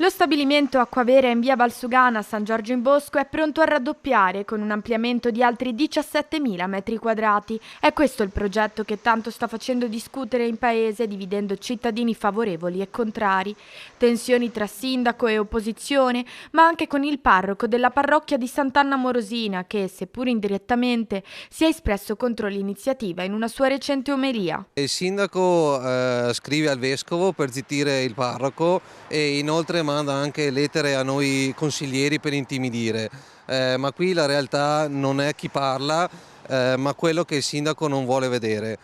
Lo stabilimento Acquavera in via Valsugana a San Giorgio in Bosco è pronto a raddoppiare con un ampliamento di altri 17.000 metri quadrati. È questo il progetto che tanto sta facendo discutere in paese, dividendo cittadini favorevoli e contrari. Tensioni tra sindaco e opposizione, ma anche con il parroco della parrocchia di Sant'Anna Morosina che, seppur indirettamente, si è espresso contro l'iniziativa in una sua recente omelia. Il sindaco scrive al vescovo per zittire il parroco e inoltre manda anche lettere a noi consiglieri per intimidire, ma qui la realtà non è chi parla, ma quello che il sindaco non vuole vedere.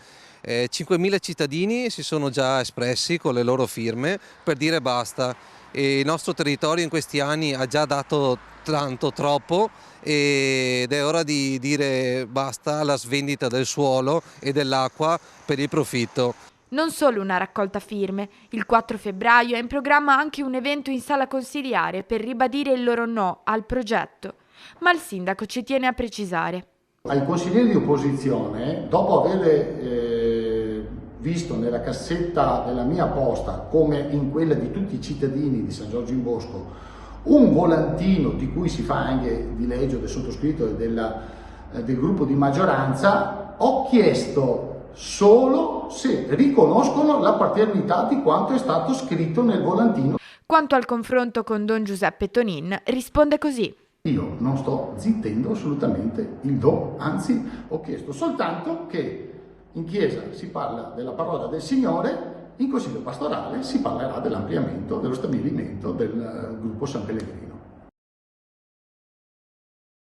5.000 cittadini si sono già espressi con le loro firme per dire basta. E il nostro territorio in questi anni ha già dato tanto, troppo, ed è ora di dire basta alla svendita del suolo e dell'acqua per il profitto. Non solo una raccolta firme, il 4 febbraio è in programma anche un evento in sala consiliare per ribadire il loro no al progetto. Ma il sindaco ci tiene a precisare. Ai consiglieri di opposizione, dopo aver visto nella cassetta della mia posta, come in quella di tutti i cittadini di San Giorgio in Bosco, un volantino di cui si fa anche dileggio del sottoscritto e del gruppo di maggioranza, ho chiesto solo se riconoscono la paternità di quanto è stato scritto nel volantino. Quanto al confronto con Don Giuseppe Tonin, risponde così. Io non sto zittendo assolutamente il do, anzi ho chiesto soltanto che in chiesa si parla della parola del Signore, in consiglio pastorale si parlerà dell'ampliamento, dello stabilimento del gruppo San Pellegrino.